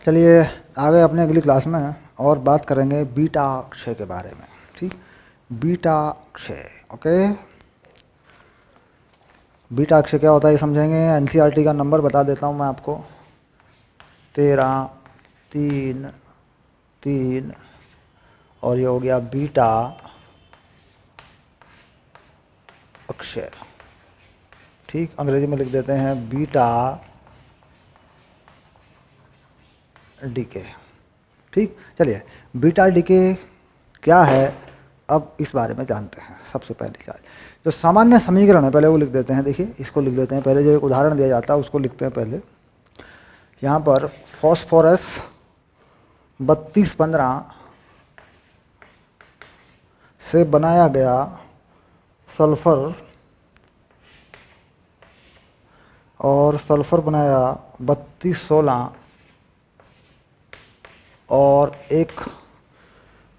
चलिए आगे अपने अगली क्लास में और बात करेंगे बीटा क्षय के बारे में। ठीक, बीटा क्षय। ओके, बीटा क्षय क्या होता है ये समझेंगे। एनसीईआरटी का नंबर बता देता हूँ मैं आपको, 13, 3, 3 और ये हो गया बीटा अक्षय। ठीक, अंग्रेजी में लिख देते हैं बीटा डीके। ठीक, चलिए बीटा डीके क्या है अब इस बारे में जानते हैं। सबसे पहली चीज जो सामान्य समीकरण है पहले वो लिख देते हैं। देखिए इसको लिख देते हैं पहले, जो एक उदाहरण दिया जाता है उसको लिखते हैं पहले। यहाँ पर फॉस्फोरस 3215 से बनाया गया सल्फर और सल्फर बनाया 3216 और एक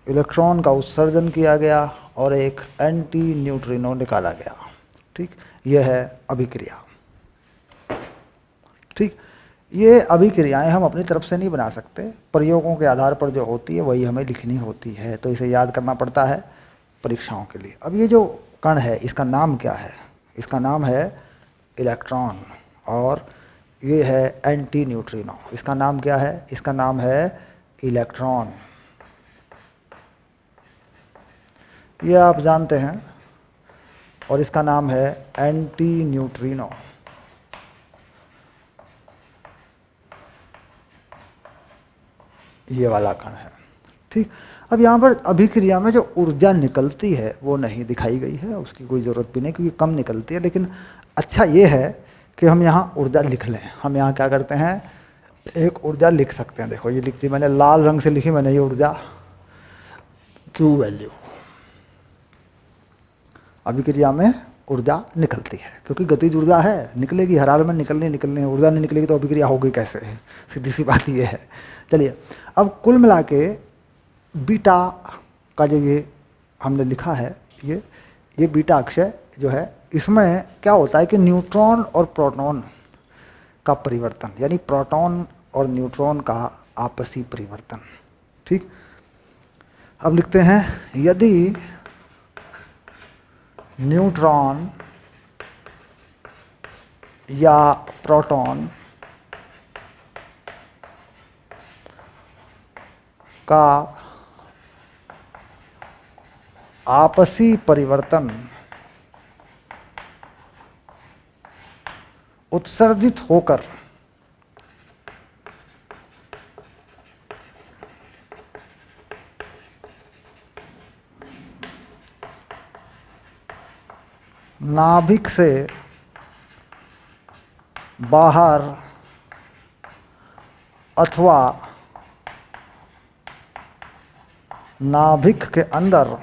इलेक्ट्रॉन का उत्सर्जन किया गया और एक एंटी न्यूट्रिनो निकाला गया। ठीक, यह है अभिक्रिया। ठीक, ये अभिक्रियाएं हम अपनी तरफ से नहीं बना सकते, प्रयोगों के आधार पर जो होती है वही हमें लिखनी होती है, तो इसे याद करना पड़ता है परीक्षाओं के लिए। अब ये जो कण है इसका नाम क्या है? इसका नाम है इलेक्ट्रॉन और ये है एंटी न्यूट्रिनो। इसका नाम क्या है? इसका नाम है इलेक्ट्रॉन। ये आप जानते हैं, और इसका नाम है एंटी न्यूट्रिनो। ये वाला कण है। ठीक, अब यहाँ पर अभिक्रिया में जो ऊर्जा निकलती है वो नहीं दिखाई गई है, उसकी कोई ज़रूरत भी नहीं क्योंकि कम निकलती है। लेकिन अच्छा ये है कि हम यहाँ ऊर्जा लिख लें। हम यहाँ क्या करते हैं, एक ऊर्जा लिख सकते हैं। देखो ये लिखती, मैंने लाल रंग से लिखी मैंने ये ऊर्जा, क्यू वैल्यू। अभिक्रिया में ऊर्जा निकलती है क्योंकि गतिज ऊर्जा है, निकलेगी, हर हाल में निकलनी है। ऊर्जा नहीं निकलेगी तो अभिक्रिया होगी कैसे? सीधी सी बात ये है। चलिए अब कुल मिला के बीटा का जो ये हमने लिखा है, ये बीटा अक्षय जो है, इसमें क्या होता है कि न्यूट्रॉन और प्रोटॉन का परिवर्तन, यानी प्रोटॉन और न्यूट्रॉन का आपसी परिवर्तन। ठीक, अब लिखते हैं यदि न्यूट्रॉन या प्रोटॉन का आपसी परिवर्तन उत्सर्जित होकर नाभिक से बाहर अथवा नाभिक के अंदर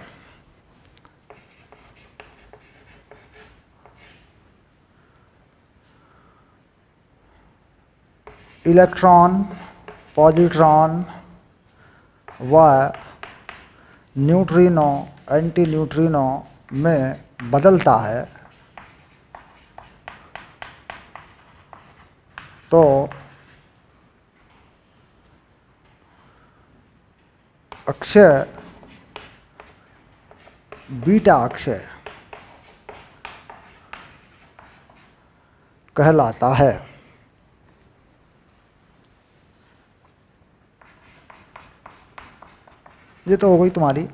इलेक्ट्रॉन, पॉजिट्रॉन व न्यूट्रिनो, एंटी न्यूट्रिनो में बदलता है तो अक्षय बीटा अक्षय कहलाता है। ये तो हो गई तुम्हारी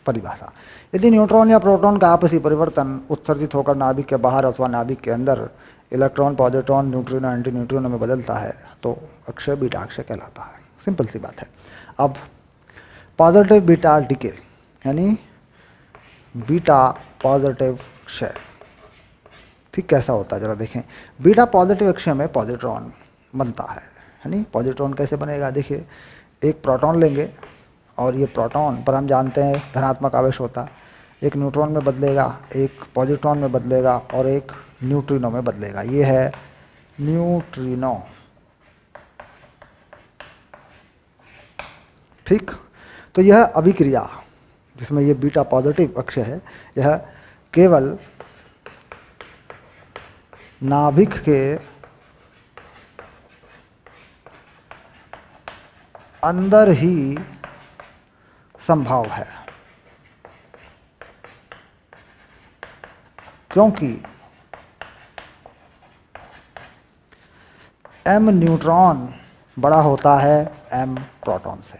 परिभाषा। यदि न्यूट्रॉन या प्रोटॉन का आपसी परिवर्तन उत्सर्जित होकर नाभिक के बाहर अथवा नाभिक के अंदर electron, positron, neutrino, anti neutrino में बदलता है तो अक्षय बीटा अक्षय कहलाता है। सिंपल सी बात है। अब पॉजिटिव बीटा डीके यानी बीटा पॉजिटिव क्षय, ठीक कैसा होता है जरा देखें। बीटा पॉजिटिव अक्षय में पॉजिट्रॉन बनता है, यानी पॉजिट्रॉन कैसे बनेगा? देखिए एक प्रोटॉन लेंगे और ये प्रोटॉन पर हम जानते हैं धनात्मक आवेश होता है, एक न्यूट्रॉन में बदलेगा, एक पॉजिट्रॉन में बदलेगा और एक न्यूट्रिनो में बदलेगा। ये है न्यूट्रिनो। ठीक, तो यह अभिक्रिया जिसमें ये बीटा पॉजिटिव अक्षय है, यह केवल नाभिक के अंदर ही संभव है, क्योंकि m न्यूट्रॉन बड़ा होता है m प्रोटॉन से।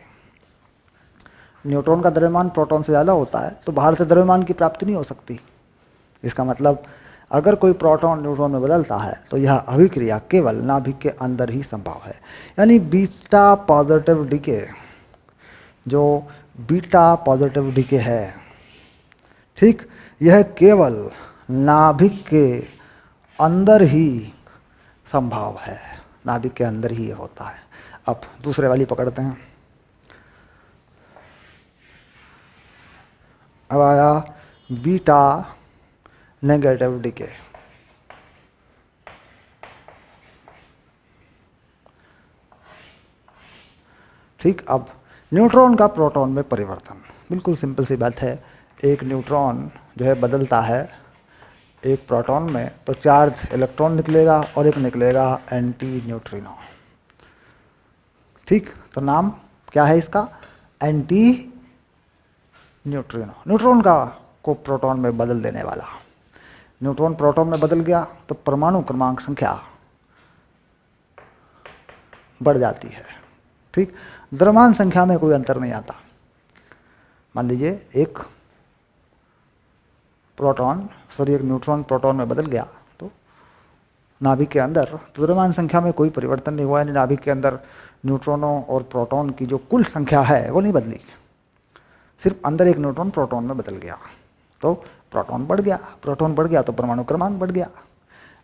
न्यूट्रॉन का द्रव्यमान प्रोटॉन से ज़्यादा होता है, तो बाहर से द्रव्यमान की प्राप्ति नहीं हो सकती। इसका मतलब अगर कोई प्रोटॉन न्यूट्रॉन में बदलता है तो यह अभिक्रिया केवल नाभिक के अंदर ही संभव है। यानी बीटा पॉजिटिव डीके, जो बीटा पॉजिटिव डीके है, ठीक, यह केवल नाभिक के अंदर ही संभव है, नाभिक के अंदर ही होता है। अब दूसरे वाली पकड़ते हैं। अब आया बीटा नेगेटिव डीके। ठीक, अब न्यूट्रॉन का प्रोटॉन में परिवर्तन, बिल्कुल सिंपल सी बात है। एक न्यूट्रॉन जो है बदलता है एक प्रोटॉन में, तो चार्ज इलेक्ट्रॉन निकलेगा और एक निकलेगा एंटी न्यूट्रिनो। ठीक, तो नाम क्या है इसका? Anti neutrino. न्यूट्रॉन का को प्रोटॉन में बदल देने वाला। न्यूट्रॉन प्रोटॉन में बदल गया तो परमाणु क्रमांक संख्या बढ़ जाती है। ठीक, द्रव्यमान संख्या में कोई अंतर नहीं आता। मान लीजिए एक न्यूट्रॉन प्रोटॉन में बदल गया तो नाभिक के अंदर तो द्रव्यमान संख्या में कोई परिवर्तन नहीं हुआ, यानी नाभिक के अंदर न्यूट्रॉनों और प्रोटॉन की जो कुल संख्या है वो नहीं बदली, सिर्फ अंदर एक न्यूट्रॉन प्रोटॉन में बदल गया तो प्रोटॉन बढ़ गया तो परमाणु क्रमांक बढ़ गया,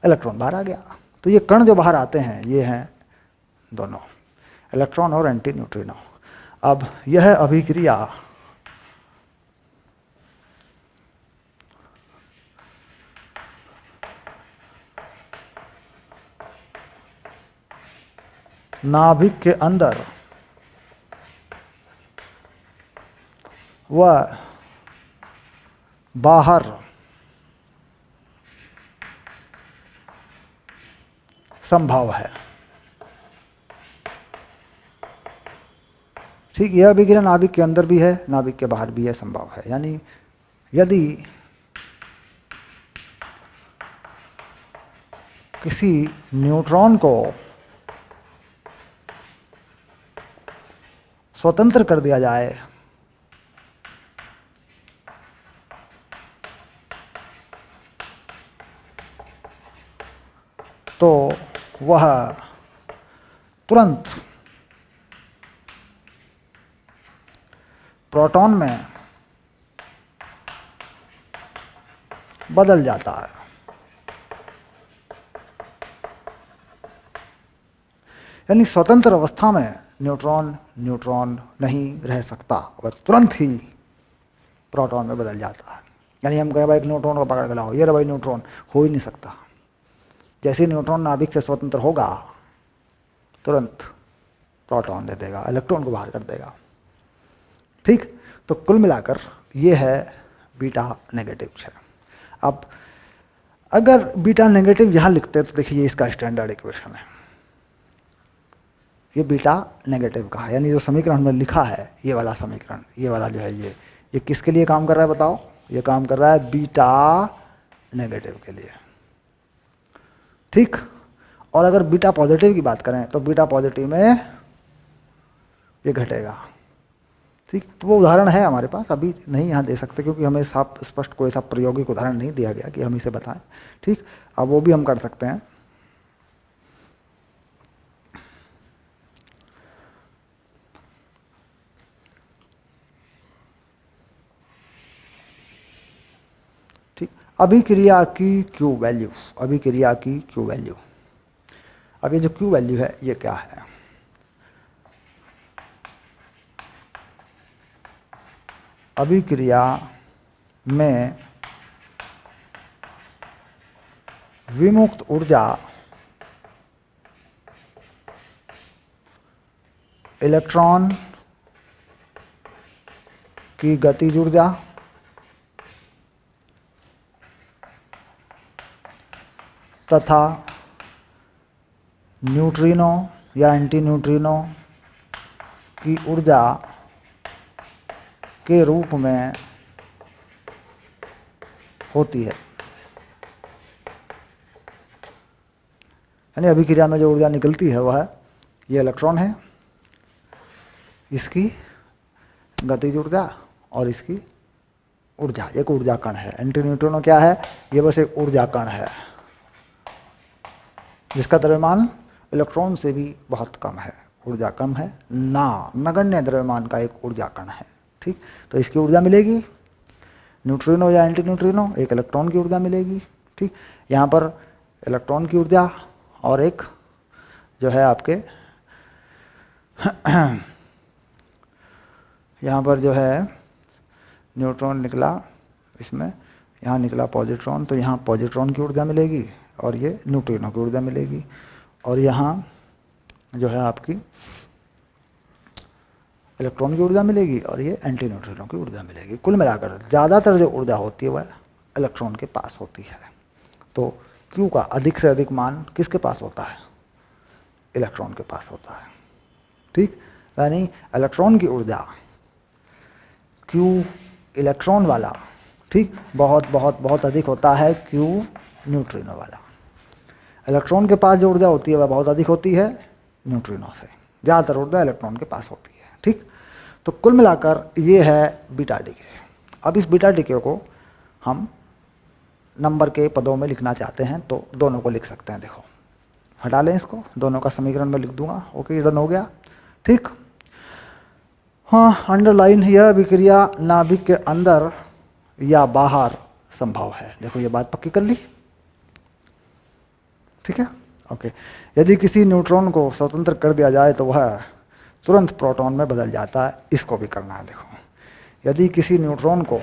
इलेक्ट्रॉन बाहर आ गया। तो ये कण जो बाहर आते हैं ये हैं दोनों, इलेक्ट्रॉन और एंटी न्यूट्रिनो। अब यह अभिक्रिया नाभिक के अंदर व बाहर संभव है। ठीक, यह अभिक्रिया नाभिक के अंदर भी है, नाभिक के बाहर भी है, संभव है। यानी यदि किसी न्यूट्रॉन को स्वतंत्र कर दिया जाए तो वह तुरंत प्रोटॉन में बदल जाता है। यानी स्वतंत्र अवस्था में न्यूट्रॉन नहीं रह सकता, वह तुरंत ही प्रोटॉन में बदल जाता है। यानी हम कहें भाई एक न्यूट्रॉन को पकड़ के लाओ, ये रहा भाई न्यूट्रॉन, हो ही नहीं सकता। जैसे न्यूट्रॉन नाभिक से स्वतंत्र होगा तुरंत प्रोटॉन दे देगा, इलेक्ट्रॉन को बाहर कर देगा। ठीक, तो कुल मिलाकर ये है बीटा नेगेटिव है। अब अगर बीटा नेगेटिव यहाँ लिखते तो देखिए इसका स्टैंडर्ड इक्वेशन है, ये बीटा नेगेटिव का है। यानी जो समीकरण में लिखा है ये वाला समीकरण, ये वाला जो है ये किसके लिए काम कर रहा है बताओ? ये काम कर रहा है बीटा नेगेटिव के लिए। ठीक, और अगर बीटा पॉजिटिव की बात करें तो बीटा पॉजिटिव में ये घटेगा। ठीक, तो वो उदाहरण है हमारे पास, अभी नहीं यहाँ दे सकते क्योंकि हमें साफ स्पष्ट कोई सा प्रायोगिक उदाहरण नहीं दिया गया कि हम इसे बताएं। ठीक, अब वो भी हम कर सकते हैं। ठीक, अभिक्रिया की क्यू वैल्यू, अभिक्रिया की क्यू वैल्यू। अब ये जो क्यू वैल्यू है ये क्या है? अभिक्रिया में विमुक्त ऊर्जा इलेक्ट्रॉन की गतिज ऊर्जा तथा न्यूट्रिनो या एंटी न्यूट्रिनो की ऊर्जा के रूप में होती है। यानी अभिक्रिया में जो ऊर्जा निकलती है वह ये इलेक्ट्रॉन है, इसकी गतिज ऊर्जा और इसकी ऊर्जा, एक ऊर्जा कण है। एंटी न्यूट्रिनो क्या है? ये बस एक ऊर्जा कण है जिसका द्रव्यमान इलेक्ट्रॉन से भी बहुत कम है, ऊर्जा कम है, नगण्य द्रव्यमान का एक ऊर्जा कण है। ठीक, तो इसकी ऊर्जा मिलेगी न्यूट्रिनो या एंटी न्यूट्रिनो, एक इलेक्ट्रॉन की ऊर्जा मिलेगी। ठीक, यहाँ पर इलेक्ट्रॉन की ऊर्जा और एक जो है आपके यहाँ पर जो है न्यूट्रॉन निकला, इसमें यहाँ निकला पॉजिट्रॉन, तो यहाँ पॉजिट्रॉन की ऊर्जा मिलेगी और ये न्यूट्रिनो की ऊर्जा मिलेगी, और यहाँ जो है आपकी इलेक्ट्रॉन की ऊर्जा मिलेगी और ये एंटी न्यूट्रिनो की ऊर्जा मिलेगी। कुल मिलाकर ज़्यादातर जो ऊर्जा होती है वह इलेक्ट्रॉन के पास होती है। तो Q का अधिक से अधिक मान किसके पास होता है? इलेक्ट्रॉन के पास होता है। ठीक, यानी इलेक्ट्रॉन की ऊर्जा Q इलेक्ट्रॉन वाला, ठीक, बहुत बहुत बहुत अधिक होता है Q न्यूट्रिनो वाला। इलेक्ट्रॉन के पास जो ऊर्जा होती है वह बहुत अधिक होती है न्यूट्रिनो से, ज़्यादातर ऊर्जा इलेक्ट्रॉन के पास होती है। ठीक, तो कुल मिलाकर ये है बीटा डीके। अब इस बीटा डीके को हम नंबर के पदों में लिखना चाहते हैं तो दोनों को लिख सकते हैं। देखो, हटा लें इसको, दोनों का समीकरण में लिख दूंगा। ओके, डन हो गया। ठीक, हाँ, अंडरलाइन, यह विक्रिया नाभिक के अंदर या बाहर संभव है। देखो, ये बात पक्की कर ली। ठीक है, ओके। यदि किसी न्यूट्रॉन को स्वतंत्र कर दिया जाए तो वह तुरंत प्रोटॉन में बदल जाता है। इसको भी करना है। देखो, यदि किसी न्यूट्रॉन को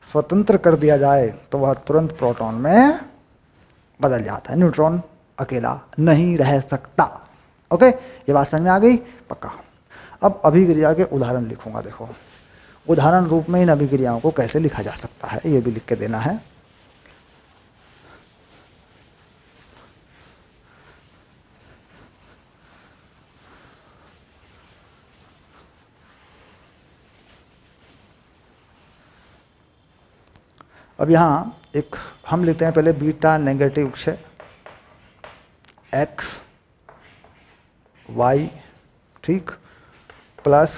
स्वतंत्र कर दिया जाए तो वह तुरंत प्रोटॉन में बदल जाता है, न्यूट्रॉन अकेला नहीं रह सकता। ओके, ये बात समझ में आ गई? पक्का। अब अभिक्रिया के उदाहरण लिखूंगा। देखो, उदाहरण रूप में इन अभिक्रियाओं को कैसे लिखा जा सकता है ये भी लिख के देना है। अब यहाँ एक हम लिखते हैं पहले बीटा नेगेटिव क्षय एक्स वाई, ठीक, plus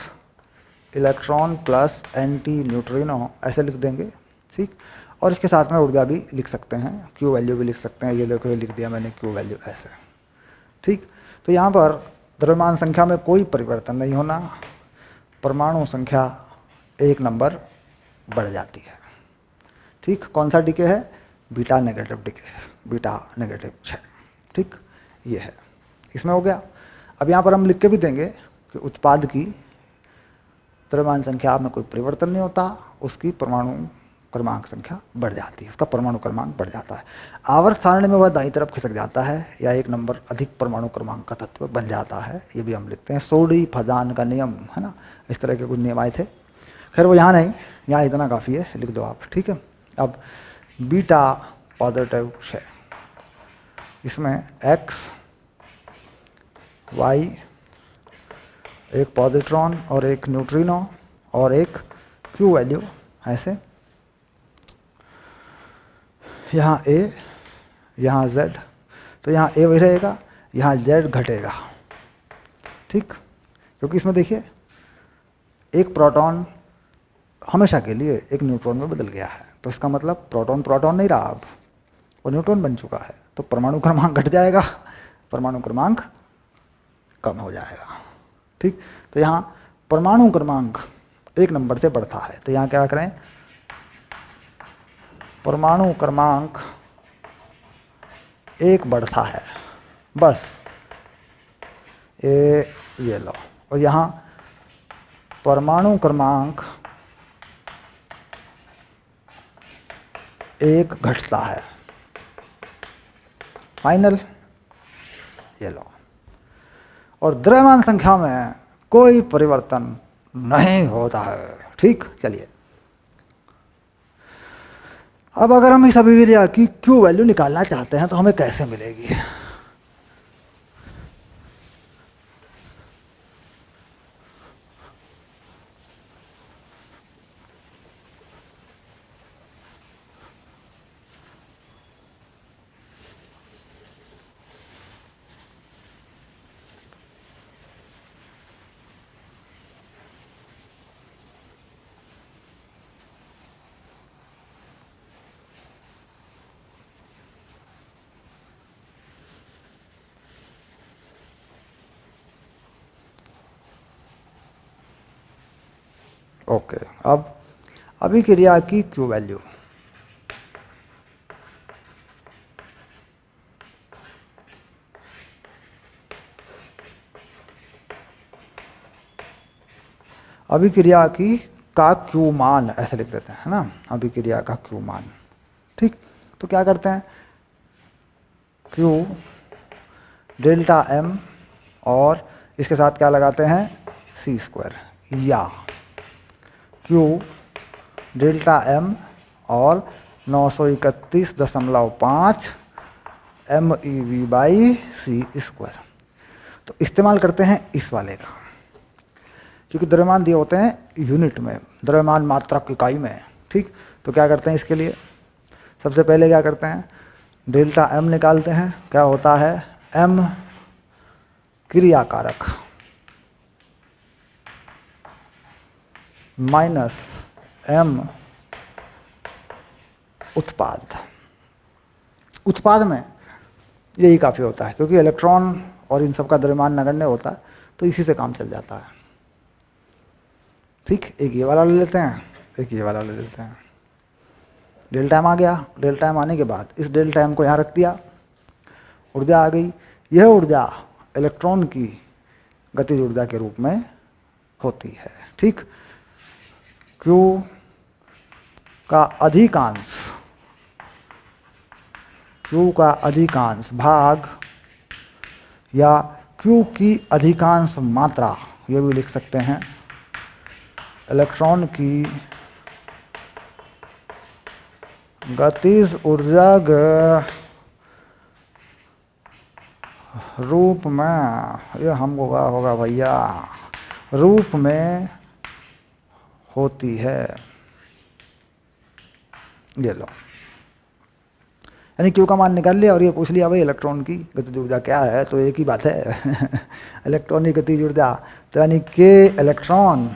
electron plus anti neutrino, ऐसे लिख देंगे। ठीक, और इसके साथ में ऊर्जा भी लिख सकते हैं, क्यू वैल्यू भी लिख सकते हैं। ये देखो, ये लिख दिया मैंने क्यू वैल्यू ऐसे। ठीक, तो यहाँ पर द्रव्यमान संख्या में कोई परिवर्तन नहीं होना, परमाणु संख्या एक नंबर बढ़ जाती है। ठीक, कौन सा डीके है? Beta negative decay, beta negative 6। ठीक, ये है, इसमें हो गया। अब यहाँ पर हम लिख के भी देंगे कि उत्पाद की द्रव्यमान संख्या में कोई परिवर्तन नहीं होता, उसकी परमाणु क्रमांक संख्या बढ़ जाती है, उसका परमाणु क्रमांक बढ़ जाता है। आवर्त सारणी में वह दाईं तरफ खिसक जाता है या एक नंबर अधिक परमाणु क्रमांक का तत्व बन जाता है। ये भी हम लिखते हैं। सोडी फजान का नियम है ना, इस तरह के कुछ नियम आए थे। खैर वो यहाँ नहीं, यहाँ इतना काफ़ी है, लिख दो आप। ठीक है, अब बीटा पॉजिटिव है, इसमें एक्स वाई, एक पॉजिट्रॉन और एक न्यूट्रिनो और एक क्यू वैल्यू, ऐसे। यहाँ ए, यहाँ जेड, तो यहाँ ए वही रहेगा, यहाँ जेड घटेगा। ठीक, क्योंकि इसमें देखिए एक प्रोटॉन हमेशा के लिए एक न्यूट्रॉन में बदल गया है, तो इसका मतलब प्रोटॉन प्रोटॉन नहीं रहा, अब वो न्यूट्रॉन बन चुका है, तो परमाणु क्रमांक घट जाएगा, परमाणु क्रमांक कम हो जाएगा। ठीक, तो यहाँ परमाणु क्रमांक एक नंबर से बढ़ता है, तो यहाँ क्या करें? परमाणु क्रमांक एक बढ़ता है, बस ये लो। और यहाँ परमाणु क्रमांक एक घटता है, फाइनल, ये लो। और द्रव्यमान संख्या में कोई परिवर्तन नहीं होता है। ठीक, चलिए अब अगर हम इस अभिक्रिया की क्यू वैल्यू निकालना चाहते हैं तो हमें कैसे मिलेगी? ओके, अब अभिक्रिया की क्यू वैल्यू, अभिक्रिया की का क्यू मान ऐसे लिख देते हैं, है ना, अभिक्रिया का क्यू मान। ठीक, तो क्या करते हैं, क्यू डेल्टा एम और इसके साथ क्या लगाते हैं, सी स्क्वायर, या क्यू डेल्टा एम और 931.5 MeV बाई सी स्क्वायर। तो इस्तेमाल करते हैं इस वाले का, क्योंकि द्रव्यमान दिए होते हैं यूनिट में, द्रव्यमान मात्रक इकाई में। ठीक, तो क्या करते हैं इसके लिए, सबसे पहले क्या करते हैं, डेल्टा एम निकालते हैं, क्या होता है, एम क्रियाकारक माइनस एम उत्पाद। उत्पाद में यही काफ़ी होता है, क्योंकि इलेक्ट्रॉन और इन सब का द्रव्यमान नगण्य होता है, तो इसी से काम चल जाता है। ठीक, एक ये वाला ले लेते हैं, एक ये वाला ले लेते हैं। डेल्टा एम आ गया, डेल्टा एम आने के बाद इस डेल्टा एम को यहाँ रख दिया, ऊर्जा आ गई। यह ऊर्जा इलेक्ट्रॉन की गतिज ऊर्जा के रूप में होती है। ठीक, क्यू का अधिकांश, क्यू का अधिकांश भाग या क्यू की अधिकांश मात्रा, ये भी लिख सकते हैं, इलेक्ट्रॉन की गतिज ऊर्जा रूप में, ये हम होगा भैया, रूप में होती है। ये लो, यानी क्यू का मान निकाल लिया और ये पूछ लिया भाई इलेक्ट्रॉन की गतिज ऊर्जा क्या है, तो एक ही बात है इलेक्ट्रॉन की गतिज ऊर्जा, तो यानी के इलेक्ट्रॉन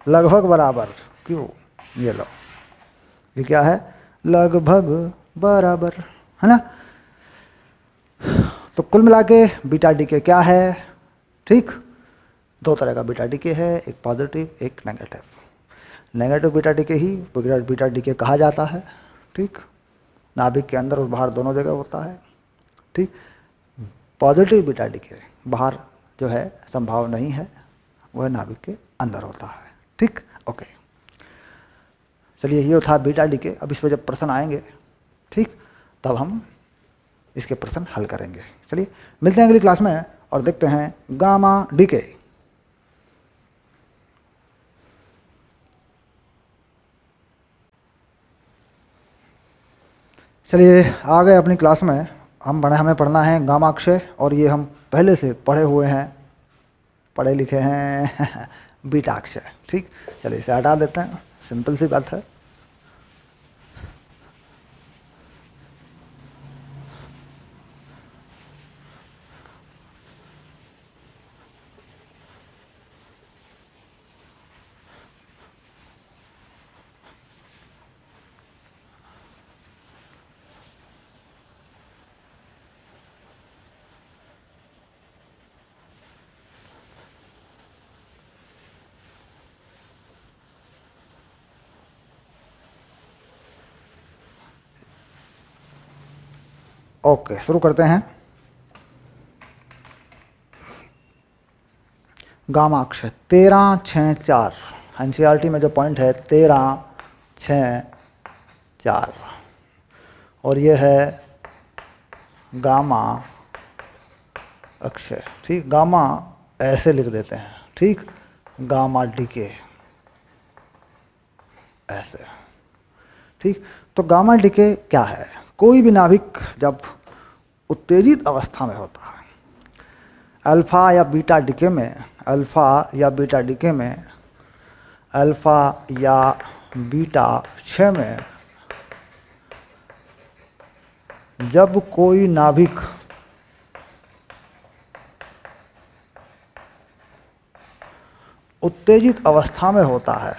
लगभग बराबर क्यू। ये लो, ये क्या है, लगभग बराबर, है ना। तो कुल मिला के बीटा डीके क्या है, ठीक, दो तरह का बीटा डीके है, एक पॉजिटिव एक नेगेटिव। नेगेटिव बीटा डीके ही बीटा डीके कहा जाता है। ठीक, नाभिक के अंदर और बाहर दोनों जगह होता है। ठीक, पॉजिटिव बीटा डीके बाहर जो है संभव नहीं है, वह नाभिक के अंदर होता है। ठीक, ओके, चलिए ये था बीटा डीके। अब इस पर जब प्रश्न आएंगे, ठीक, तब हम इसके प्रश्न हल करेंगे। चलिए मिलते हैं अगली क्लास में और देखते हैं गामा डीके। चलिए आ गए अपनी क्लास में, हमें पढ़ना है गामा अक्षय, और ये हम पहले से पढ़े हुए हैं, पढ़े लिखे हैं बीटा अक्षय। ठीक, चलिए इसे हटा देते हैं, सिंपल सी बात है। ओके, शुरू करते हैं। गामा अक्षय 13, 6, 4, एनसीईआरटी में जो पॉइंट है 13, 6, 4, और ये है गामा अक्षय। ठीक, गामा ऐसे लिख देते हैं, ठीक, गामा डीके ऐसे। ठीक, तो गामा डीके क्या है, कोई भी नाभिक जब उत्तेजित अवस्था में होता है, अल्फा या बीटा डीके में, अल्फा या बीटा डीके में, अल्फा या बीटा क्षय में, जब कोई नाभिक उत्तेजित अवस्था में होता है,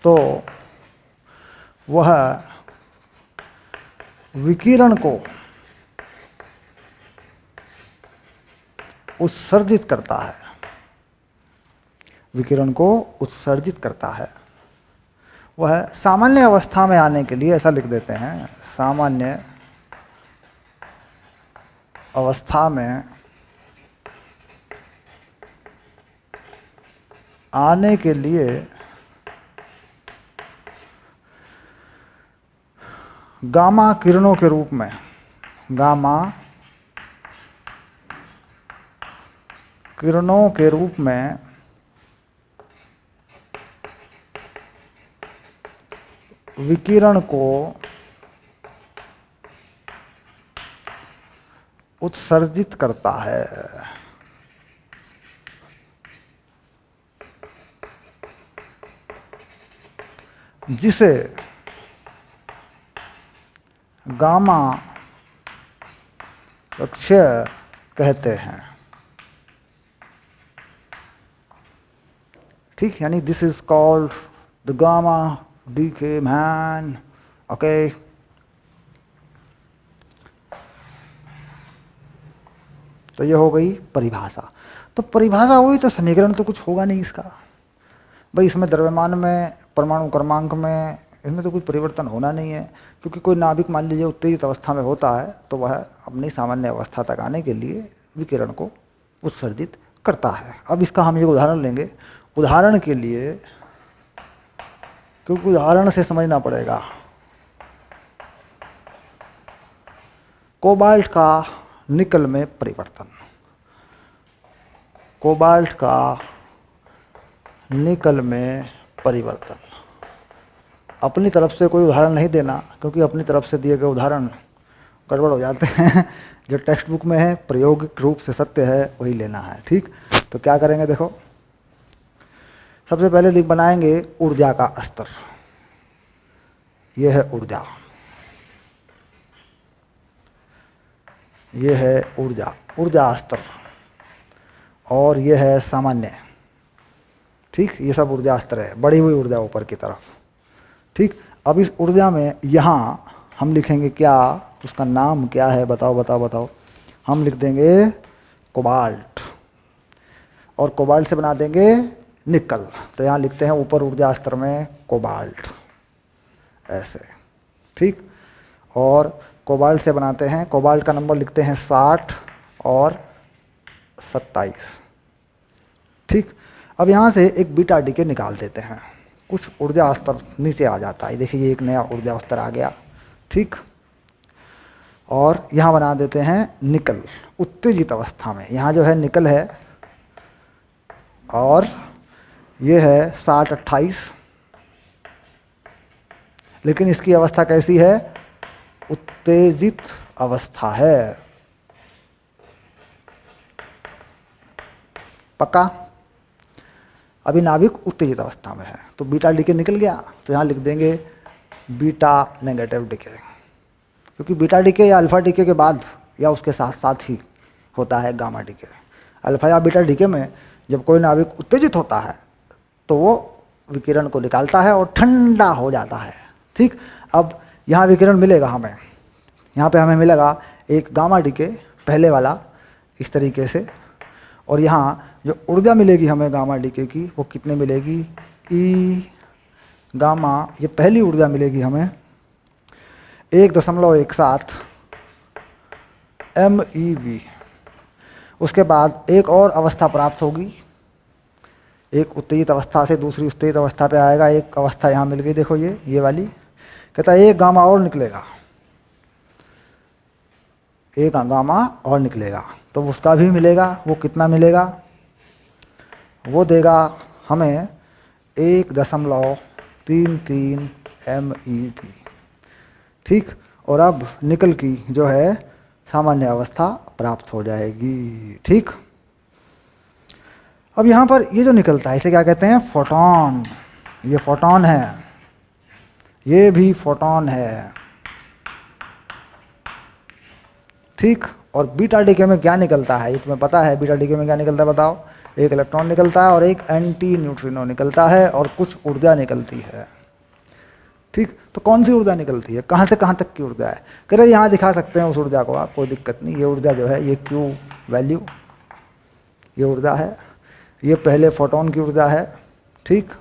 तो वह विकिरण को उत्सर्जित करता है, विकिरण को उत्सर्जित करता है, वह सामान्य अवस्था में आने के लिए, ऐसा लिख देते हैं, सामान्य अवस्था में आने के लिए गामा किरणों के रूप में, गामा किरणों के रूप में विकिरण को उत्सर्जित करता है। जिसे गामा कक्षीय कहते हैं। ठीक, यानी this is called the gamma decay man. Okay, तो ये हो गई परिभाषा। तो परिभाषा हुई तो समीकरण तो कुछ होगा नहीं इसका। भाई इसमें द्रव्यमान में, परमाणु क्रमांक में, इसमें तो कोई परिवर्तन होना नहीं है, क्योंकि कोई नाभिक मान लीजिए उत्तेजित अवस्था में होता है तो वह अपनी सामान्य अवस्था तक आने के लिए विकिरण को उत्सर्जित करता है। अब इसका हम एक उदाहरण लेंगे। उदाहरण के लिए, क्योंकि उदाहरण से समझना पड़ेगा। कोबाल्ट का निकल में परिवर्तन, कोबाल्ट का निकल में परिवर्तन। अपनी तरफ से कोई उदाहरण नहीं देना, क्योंकि अपनी तरफ से दिए गए उदाहरण गड़बड़ हो जाते हैं। जो टेक्स्ट बुक में है, प्रायोगिक रूप से सत्य है, वही लेना है। ठीक, तो क्या करेंगे, देखो सबसे पहले बनाएंगे ऊर्जा का स्तर। यह है ऊर्जा, यह है ऊर्जा, ऊर्जा स्तर, और यह है सामान्य। ठीक, ये सब ऊर्जा स्तर है, बढ़ी हुई ऊर्जा ऊपर की तरफ। ठीक, अब इस ऊर्जा में यहाँ हम लिखेंगे क्या, उसका नाम क्या है, बताओ बताओ बताओ। हम लिख देंगे कोबाल्ट, और कोबाल्ट से बना देंगे निकल। तो यहाँ लिखते हैं ऊपर ऊर्जा स्तर में कोबाल्ट, ऐसे। ठीक, और कोबाल्ट से बनाते हैं, कोबाल्ट का नंबर लिखते हैं 60 और 27। ठीक, अब यहाँ से एक बीटा डीके निकाल देते हैं, कुछ ऊर्जा स्तर नीचे आ जाता है। देखिए ये एक नया ऊर्जा स्तर आ गया। ठीक, और यहाँ बना देते हैं निकल उत्तेजित अवस्था में। यहाँ जो है निकल है, और ये है 60-28, लेकिन इसकी अवस्था कैसी है, उत्तेजित अवस्था है। पक्का? अभी नाभिक उत्तेजित अवस्था में है, तो बीटा डीके निकल गया, तो यहाँ लिख देंगे बीटा नेगेटिव डीके, क्योंकि बीटा डीके या अल्फा डीके के बाद या उसके साथ साथ ही होता है गामा डीके। अल्फा या बीटा डीके में जब कोई नाभिक उत्तेजित होता है तो वो विकिरण को निकालता है और ठंडा हो जाता है। ठीक, अब यहाँ विकिरण मिलेगा हमें, यहाँ पे हमें मिलेगा एक गामा डीके पहले वाला इस तरीके से, और यहाँ जो ऊर्जा मिलेगी हमें गामा डीके की वो कितने मिलेगी, ई गामा, ये पहली ऊर्जा मिलेगी हमें 1.17 MeV। उसके बाद एक और अवस्था प्राप्त होगी, एक उत्तेजित अवस्था से दूसरी उत्तेजित अवस्था पे आएगा, एक अवस्था यहाँ मिल गई, देखो ये वाली। कहता है एक गामा और निकलेगा, एक गामा और निकलेगा, तो उसका भी मिलेगा। वो कितना मिलेगा, वो देगा हमें 1.33 MeV। ठीक, और अब निकल की जो है सामान्य अवस्था प्राप्त हो जाएगी। ठीक, अब यहाँ पर ये जो निकलता है इसे क्या कहते हैं, फोटॉन। ये फोटॉन है, ये भी फोटॉन है। ठीक, और बीटा डीके में क्या निकलता है, ये तुम्हें पता है बीटा डीके में क्या निकलता है, बताओ। एक इलेक्ट्रॉन निकलता है और एक एंटी न्यूट्रिनो निकलता है और कुछ ऊर्जा निकलती है। ठीक, तो कौन सी ऊर्जा निकलती है, कहाँ से कहाँ तक की ऊर्जा है? कह रहे यहाँ दिखा सकते हैं उस ऊर्जा को आप, कोई दिक्कत नहीं। ये ऊर्जा जो है ये क्यू वैल्यू, ये ऊर्जा है, ये पहले फोटोन की ऊर्जा है, ठीक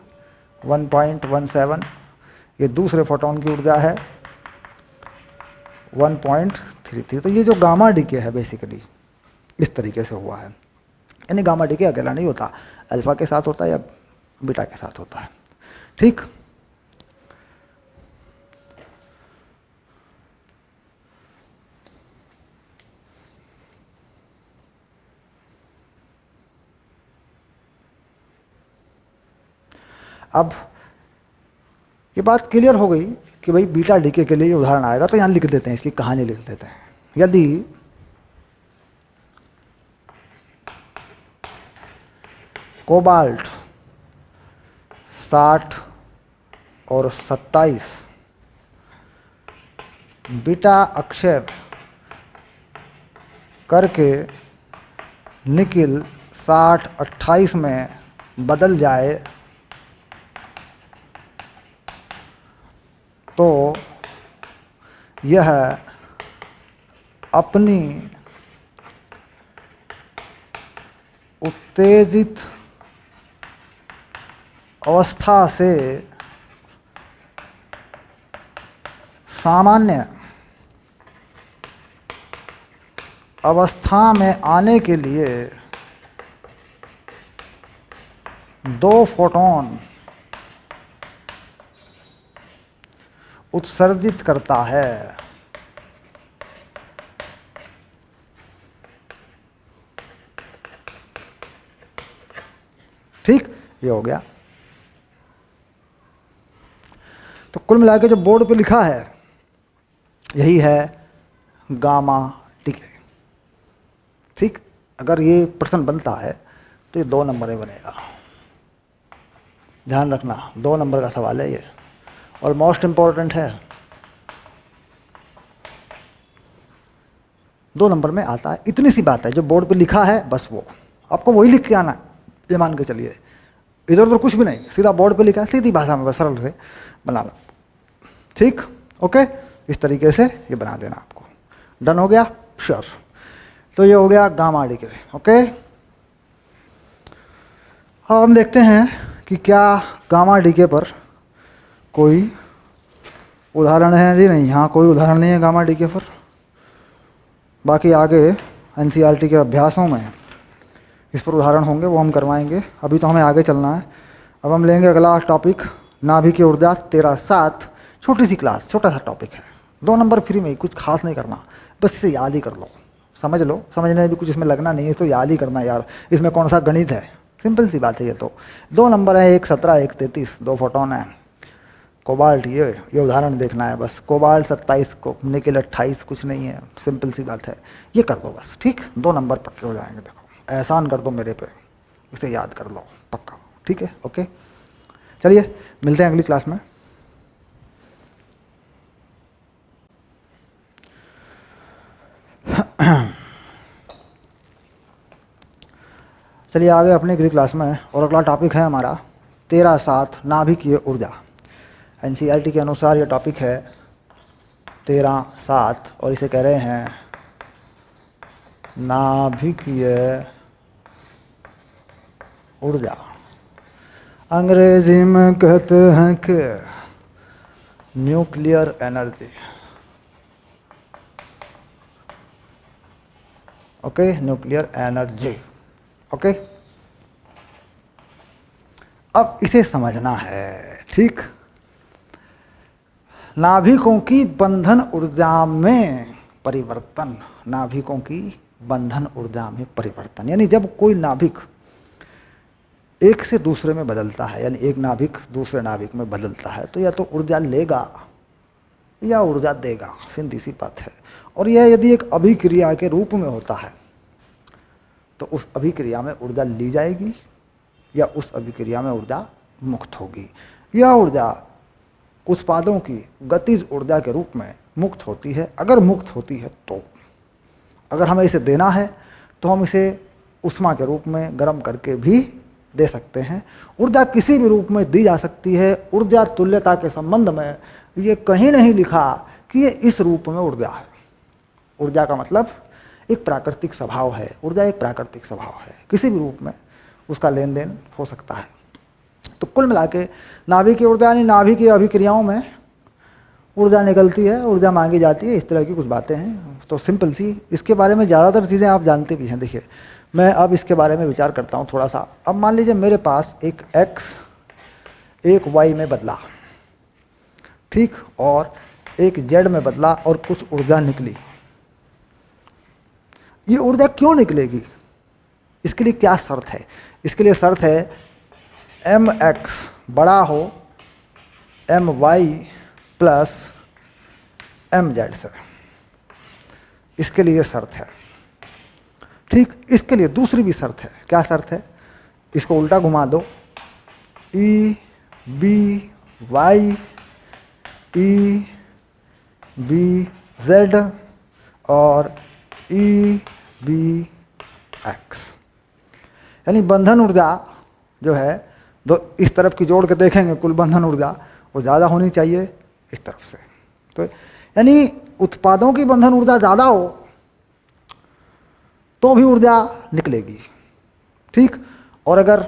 1.17, ये दूसरे फोटोन की ऊर्जा है 1.33। तो ये जो गामा डीके है बेसिकली इस तरीके से हुआ है, यानी गामा डीके अकेला नहीं होता, अल्फा के साथ होता है या बीटा के साथ होता है, ठीक। अब ये बात क्लियर हो गई कि भाई बीटा डीके के लिए उदाहरण आएगा, तो यहाँ लिख देते हैं, इसकी कहानी लिख देते हैं। यदि कोबाल्ट 60 और 27 बीटा अक्षय करके निकिल 60-28 में बदल जाए तो यह अपनी उत्तेजित अवस्था से सामान्य अवस्था में आने के लिए 2 फोटोन उत्सर्जित करता है। ठीक, ये हो गया। तो कुल मिला के जो बोर्ड पे लिखा है यही है गामा डीके, ठीक। अगर ये प्रश्न बनता है तो ये 2 नंबर में बनेगा, ध्यान रखना 2 नंबर का सवाल है ये, और मोस्ट इम्पॉर्टेंट है, 2 नंबर में आता है। इतनी सी बात है, जो बोर्ड पे लिखा है बस वो आपको वही लिख के आना है, ये मान के चलिए, इधर उधर कुछ भी नहीं, सीधा बोर्ड पे लिखा है, सीधी भाषा में बस सरल से बनाना, ठीक, ओके। इस तरीके से ये बना देना आपको, डन हो गया, श्योर। तो ये हो गया गामा डीके, ओके। अब हम देखते हैं कि क्या गामा डीके पर कोई उदाहरण है जी। नहीं, यहाँ कोई उदाहरण नहीं है गामा डीके पर। बाकी आगे एनसीईआरटी के अभ्यासों में इस पर उदाहरण होंगे, वो हम करवाएंगे। अभी तो हमें आगे चलना है। अब हम लेंगे अगला टॉपिक, नाभिकीय ऊर्जा 13-7। छोटी सी क्लास, छोटा सा टॉपिक है, 2 नंबर फ्री में, कुछ खास नहीं करना, बस इसे याद ही कर लो, समझ लो, समझने में भी कुछ इसमें लगना नहीं है, तो याद ही करना यार। इसमें कौन सा गणित है, सिंपल सी बात है ये तो। 2 नंबर है, एक 17 एक 33, 2 फोटोन है। कोबाल्ट ये उदाहरण देखना है बस। कोबाल्ट 27 को निकिल 28, कुछ नहीं है, सिंपल सी बात है, ये कर दो बस, ठीक। 2 नंबर पक्के हो जाएंगे। देखो एहसान कर दो मेरे पे, इसे याद कर लो पक्का, ठीक है, ओके। चलिए मिलते हैं अगली क्लास में। चलिए आगे अपनी अगली क्लास में, और अगला टॉपिक है हमारा 13-7 नाभिकीय ऊर्जा। एनसीईआरटी के अनुसार ये टॉपिक है 13-7, और इसे कह रहे हैं नाभिकीय ऊर्जा। अंग्रेजी में कहते हैं कि nuclear energy, okay, nuclear energy, okay. अब इसे समझना है, ठीक। नाभिकों की बंधन ऊर्जा में परिवर्तन, नाभिकों की बंधन ऊर्जा में परिवर्तन, यानी जब कोई नाभिक एक से दूसरे में बदलता है, यानी एक नाभिक दूसरे नाभिक में बदलता है, तो या तो ऊर्जा लेगा या ऊर्जा देगा, सीधी सी बात है। और यह यदि एक अभिक्रिया के रूप में होता है तो उस अभिक्रिया में ऊर्जा ली जाएगी या उस अभिक्रिया में ऊर्जा मुक्त होगी। यह ऊर्जा उत्पादों की गतिज ऊर्जा के रूप में मुक्त होती है। अगर मुक्त होती है तो, अगर हमें इसे देना है तो हम इसे उष्मा के रूप में गर्म करके भी दे सकते हैं। ऊर्जा किसी भी रूप में दी जा सकती है। ऊर्जा तुल्यता के संबंध में ये कहीं नहीं लिखा कि ये इस रूप में ऊर्जा है। ऊर्जा का मतलब एक प्राकृतिक स्वभाव है। ऊर्जा एक प्राकृतिक स्वभाव है, किसी भी रूप में उसका लेन देन हो सकता है। तो कुल मिला के नाभिक की ऊर्जा यानी नाभिक की अभिक्रियाओं में ऊर्जा निकलती है, ऊर्जा मांगी जाती है, इस तरह की कुछ बातें हैं। तो सिंपल सी, इसके बारे में ज़्यादातर चीज़ें आप जानते भी हैं। देखिए, मैं अब इसके बारे में विचार करता हूँ थोड़ा सा। अब मान लीजिए मेरे पास एक x एक y में बदला, ठीक, और एक z में बदला और कुछ ऊर्जा निकली। ये ऊर्जा क्यों निकलेगी, इसके लिए क्या शर्त है? इसके लिए शर्त है mx बड़ा हो my प्लस mz से। इसके लिए शर्त है, ठीक। इसके लिए दूसरी भी शर्त है। क्या शर्त है? इसको उल्टा घुमा दो, e b y e b z और e b x, यानी बंधन ऊर्जा जो है, दो इस तरफ की जोड़ के देखेंगे कुल बंधन ऊर्जा वो ज़्यादा होनी चाहिए इस तरफ से। तो यानी उत्पादों की बंधन ऊर्जा ज़्यादा हो तो भी ऊर्जा निकलेगी, ठीक। और अगर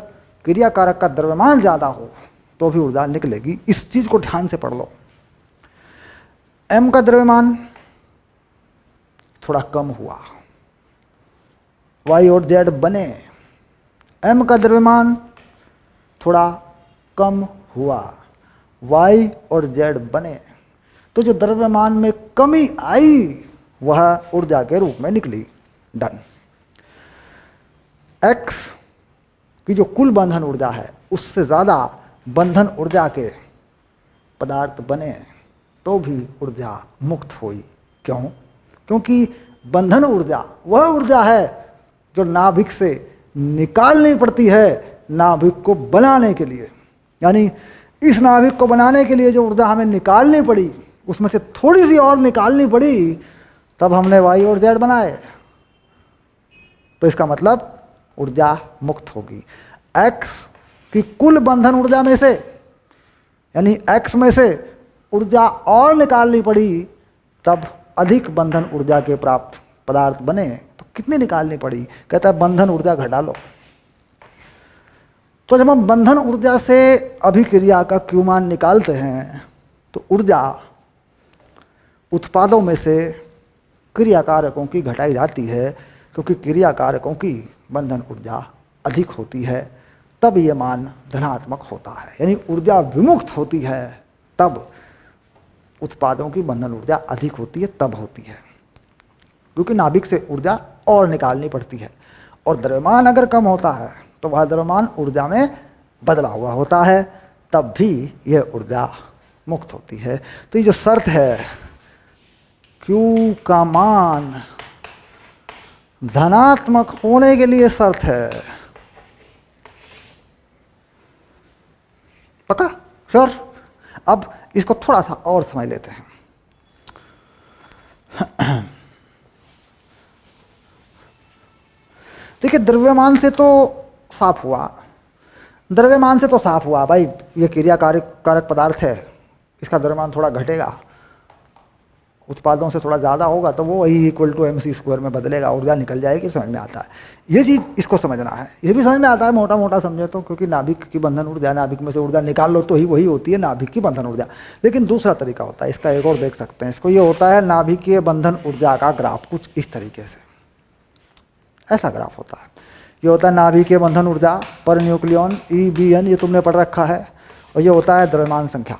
क्रिया कारक का द्रव्यमान ज़्यादा हो तो भी ऊर्जा निकलेगी। इस चीज़ को ध्यान से पढ़ लो। m का द्रव्यमान थोड़ा कम हुआ, y और z बने। m का द्रव्यमान थोड़ा कम हुआ, y और z बने। तो जो द्रव्यमान में कमी आई वह ऊर्जा के रूप में निकली। डन। x की जो कुल बंधन ऊर्जा है उससे ज़्यादा बंधन ऊर्जा के पदार्थ बने तो भी ऊर्जा मुक्त हुई। क्यों? क्योंकि बंधन ऊर्जा वह ऊर्जा है जो नाभिक से निकालनी पड़ती है नाभिक को बनाने के लिए। यानी इस नाभिक को बनाने के लिए जो ऊर्जा हमें निकालनी पड़ी उसमें से थोड़ी सी और निकालनी पड़ी, तब हमने y और z बनाए। तो इसका मतलब ऊर्जा मुक्त होगी। x की कुल बंधन ऊर्जा में से, यानी x में से ऊर्जा और निकालनी पड़ी, तब अधिक बंधन ऊर्जा के प्राप्त पदार्थ बने। तो कितनी निकालनी पड़ी? कहता है बंधन ऊर्जा घटा लो। तो जब हम बंधन ऊर्जा से अभिक्रिया का Q मान निकालते हैं तो ऊर्जा उत्पादों में से क्रिया कारकों की घटाई जाती है, क्योंकि क्रिया कारकों की बंधन ऊर्जा अधिक होती है, तब ये मान धनात्मक होता है। यानी ऊर्जा विमुक्त होती है तब उत्पादों की बंधन ऊर्जा अधिक होती है, तब होती है, क्योंकि नाभिक से ऊर्जा और निकालनी पड़ती है। और द्रव्यमान अगर कम होता है तो वह द्रव्यमान ऊर्जा में बदला हुआ होता है, तब भी यह ऊर्जा मुक्त होती है। तो ये जो शर्त है Q का मान धनात्मक होने के लिए शर्त है। पक्का? श्योर? अब इसको थोड़ा सा और समझ लेते हैं। देखिए, द्रव्यमान से तो साफ हुआ, द्रव्यमान से तो साफ हुआ भाई, ये क्रिया कारक पदार्थ है, इसका द्रव्यमान थोड़ा घटेगा, उत्पादों से थोड़ा ज़्यादा होगा तो वो वही इक्वल टू mc² में बदलेगा, ऊर्जा निकल जाएगी। समझ में आता है ये चीज़, इसको समझना है। ये भी समझ में आता है मोटा मोटा समझे तो, क्योंकि नाभिक की बंधन ऊर्जा, नाभिक में से ऊर्जा निकाल लो तो ही वही होती है नाभिक की बंधन ऊर्जा। लेकिन दूसरा तरीका होता है, इसका एक और देख सकते हैं। इसको ये होता है नाभिकीय बंधन ऊर्जा का ग्राफ, कुछ इस तरीके से, ऐसा ग्राफ होता है। ये होता है नाभिकीय बंधन ऊर्जा पर न्यूक्लियन EBN, ये तुमने पढ़ रखा है। और ये होता है द्रव्यमान संख्या।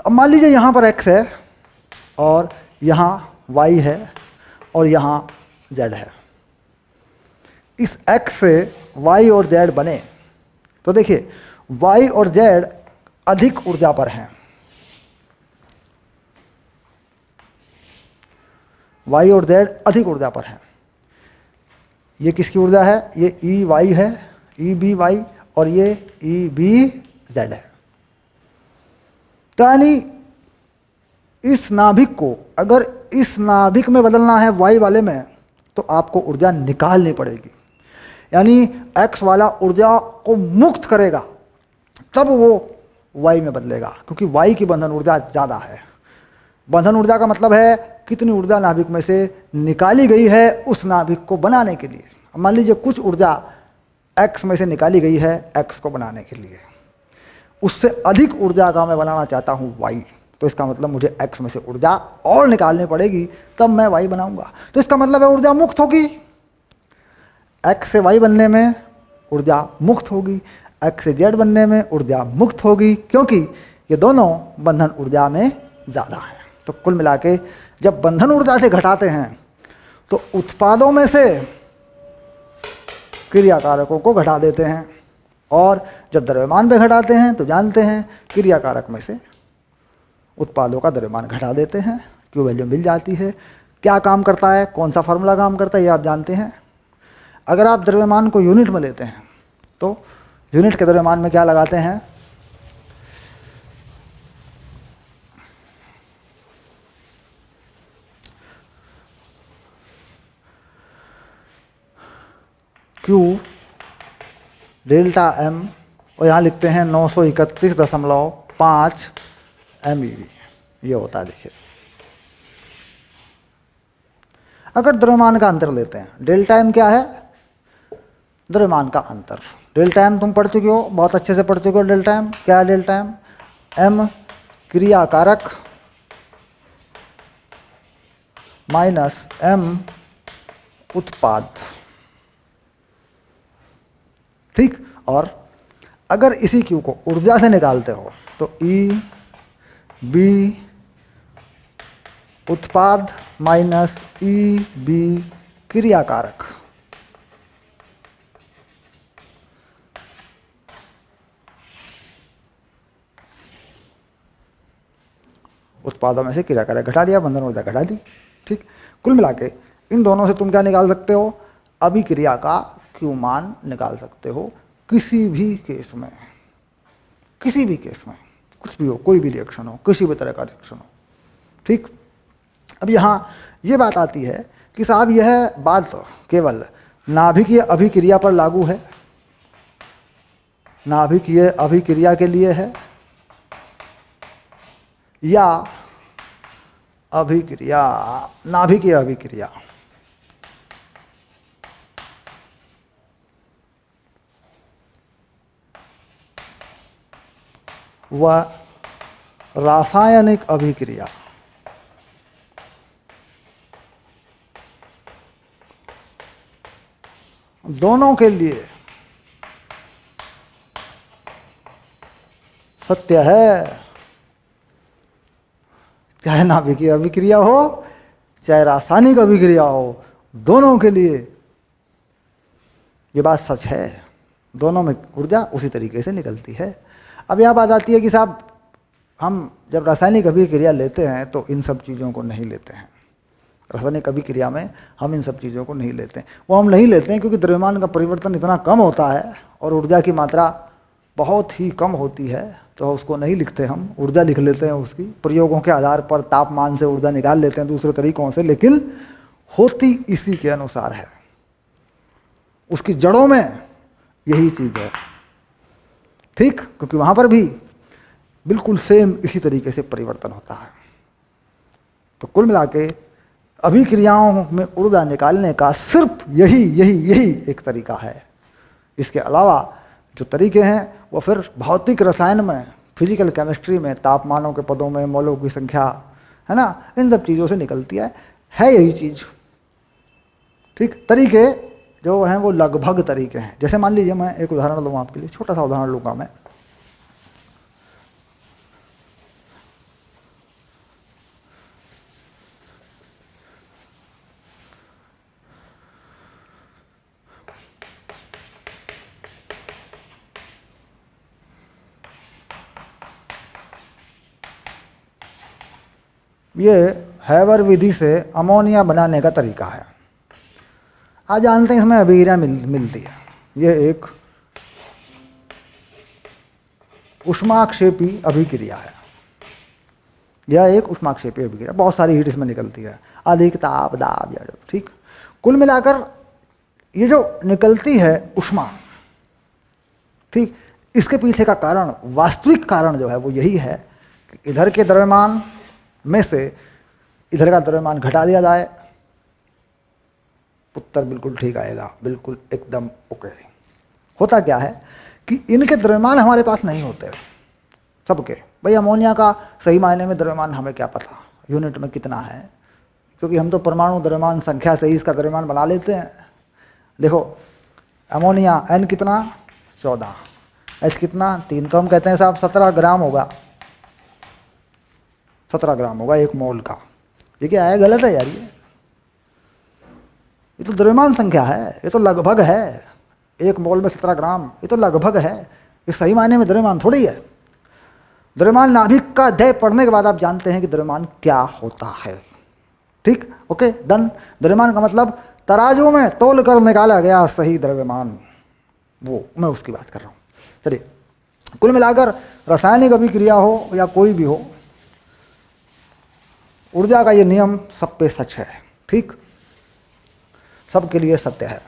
अब मान लीजिए यहाँ पर x है और यहाँ y है और यहाँ z है। इस x से y और z बने तो देखिए y और z अधिक ऊर्जा पर हैं। y और z अधिक ऊर्जा पर हैं। ये किसकी ऊर्जा है? ये EY है, EBY, और ये EBZ है। तो यानी इस नाभिक को अगर इस नाभिक में बदलना है y वाले में, तो आपको ऊर्जा निकालनी पड़ेगी। यानी एक्स वाला ऊर्जा को मुक्त करेगा तब वो वाई में बदलेगा, क्योंकि वाई की बंधन ऊर्जा ज़्यादा है। बंधन ऊर्जा का मतलब है कितनी ऊर्जा नाभिक में से निकाली गई है उस नाभिक को बनाने के लिए। मान लीजिए कुछ ऊर्जा एक्स में से निकाली गई है एक्स को बनाने के लिए, उससे अधिक ऊर्जा का मैं बनाना चाहता हूँ वाई, तो इसका मतलब मुझे एक्स में से ऊर्जा और निकालनी पड़ेगी तब मैं वाई बनाऊंगा। तो इसका मतलब है ऊर्जा मुक्त होगी, एक्स से वाई बनने में ऊर्जा मुक्त होगी, एक्स से जेड बनने में ऊर्जा मुक्त होगी, क्योंकि ये दोनों बंधन ऊर्जा में ज़्यादा है। तो कुल मिला के जब बंधन ऊर्जा से घटाते हैं तो उत्पादों में से क्रियाकारकों को घटा देते हैं, और जब द्रव्यमान पे घटाते हैं तो जानते हैं क्रियाकारक में से उत्पादों का द्रव्यमान घटा देते हैं, क्यू वैल्यू मिल जाती है। क्या काम करता है, कौन सा फार्मूला काम करता है, ये आप जानते हैं। अगर आप द्रव्यमान को यूनिट में लेते हैं तो यूनिट के द्रव्यमान में क्या लगाते हैं, Q डेल्टा M, और यहाँ लिखते हैं 931.5 MeV, ये होता है। देखिए अगर द्रव्यमान का अंतर लेते हैं, डेल्टा M क्या है, द्रव्यमान का अंतर। डेल्टा M तुम पढ़ चुके हो, बहुत अच्छे से पढ़ चुके हो। डेल्टा M क्या है, डेल्टा M क्रियाकारक माइनस M उत्पाद, ठीक। और अगर इसी क्यू को ऊर्जा से निकालते हो तो E B उत्पाद माइनस E B क्रियाकारक, उत्पादों में से क्रियाकारक घटा दिया, बंधन ऊर्जा घटा दी, ठीक। कुल मिला के इन दोनों से तुम क्या निकाल सकते हो, अभिक्रिया का क्यू मान निकाल सकते हो किसी भी केस में, किसी भी केस में, कुछ भी हो, कोई भी रिएक्शन हो, किसी भी तरह का रिएक्शन हो, ठीक। अब यहाँ ये बात आती है कि साहब यह बात केवल नाभिकीय अभिक्रिया पर लागू है, नाभिकीय अभिक्रिया के लिए है, या अभिक्रिया नाभिकीय अभिक्रिया, व रासायनिक अभिक्रिया, दोनों के लिए सत्य है। चाहे नाभिकीय अभिक्रिया हो चाहे रासायनिक अभिक्रिया हो, दोनों के लिए ये बात सच है, दोनों में ऊर्जा उसी तरीके से निकलती है। अब यहाँ बात आती है कि साहब हम जब रासायनिक अभिक्रिया लेते हैं तो इन सब चीज़ों को नहीं लेते हैं, रासायनिक अभिक्रिया में हम इन सब चीज़ों को नहीं लेते हैं। वो हम नहीं लेते हैं क्योंकि द्रव्यमान का परिवर्तन इतना कम होता है और ऊर्जा की मात्रा बहुत ही कम होती है, तो उसको नहीं लिखते हम, ऊर्जा लिख लेते हैं उसकी, प्रयोगों के आधार पर तापमान से ऊर्जा निकाल लेते हैं दूसरे तरीकों से, लेकिन होती इसी के अनुसार है, उसकी जड़ों में यही चीज़ है, ठीक। क्योंकि वहाँ पर भी बिल्कुल सेम इसी तरीके से परिवर्तन होता है। तो कुल मिला के अभिक्रियाओं में ऊर्जा निकालने का सिर्फ यही एक तरीका है। इसके अलावा जो तरीके हैं वो फिर भौतिक रसायन में, फिजिकल केमिस्ट्री में, तापमानों के पदों में, मोलों की संख्या, है ना, इन सब चीज़ों से निकलती है यही चीज़, ठीक। तरीके जो हैं वो लगभग तरीके हैं। जैसे मान लीजिए मैं एक उदाहरण लूँ आपके लिए, छोटा सा उदाहरण लूँगा मैं। ये हैबर विधि से अमोनिया बनाने का तरीका है। आप जानते हैं इसमें अभिक्रिया मिलती है। ये एक ऊष्माक्षेपी अभिक्रिया है, यह एक ऊष्माक्षेपी अभिक्रिया, बहुत सारी हीट इसमें निकलती है, अधिक ताप दाब या, ठीक। कुल मिलाकर ये जो निकलती है ऊष्मा, ठीक, इसके पीछे का कारण, वास्तविक कारण जो है वो यही है कि इधर के द्रव्यमान में से इधर का द्रव्यमान घटा दिया जाए, उत्तर बिल्कुल ठीक आएगा, बिल्कुल एकदम ओके। होता क्या है कि इनके द्रव्यमान हमारे पास नहीं होते सबके। भाई अमोनिया का सही मायने में द्रव्यमान हमें क्या पता यूनिट में कितना है, क्योंकि हम तो परमाणु द्रव्यमान संख्या से ही इसका द्रव्यमान बना लेते हैं। देखो अमोनिया N कितना 14, H कितना 3, तो हम कहते हैं साहब 17 ग्राम होगा, 17 ग्राम होगा 1 मोल का। ये क्या है, गलत है यार, ये तो द्रव्यमान संख्या है, ये तो लगभग है। 1 मोल में 17 ग्राम, ये तो लगभग है, ये सही मायने में द्रव्यमान थोड़ी है। द्रव्यमान नाभिक का अध्याय पढ़ने के बाद आप जानते हैं कि द्रव्यमान क्या होता है। ठीक, ओके, डन। द्रव्यमान का मतलब तराजू में तोल कर निकाला गया सही द्रव्यमान, वो मैं उसकी बात कर रहा हूँ। चलिए, कुल मिलाकर रासायनिक अभिक्रिया हो या कोई भी हो, ऊर्जा का ये नियम सब पे सच है, ठीक, सबके लिए सत्य है।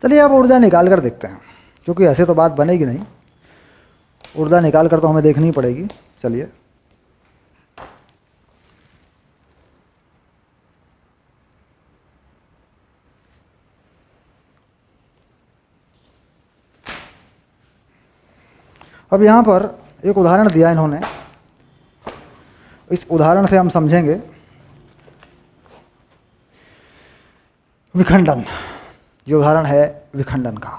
चलिए अब ऊर्जा निकाल कर देखते हैं, क्योंकि ऐसे तो बात बनेगी नहीं, ऊर्जा निकाल कर तो हमें देखनी पड़ेगी। चलिए, अब यहाँ पर एक उदाहरण दिया इन्होंने, इस उदाहरण से हम समझेंगे विखंडन। ये उदाहरण है विखंडन का,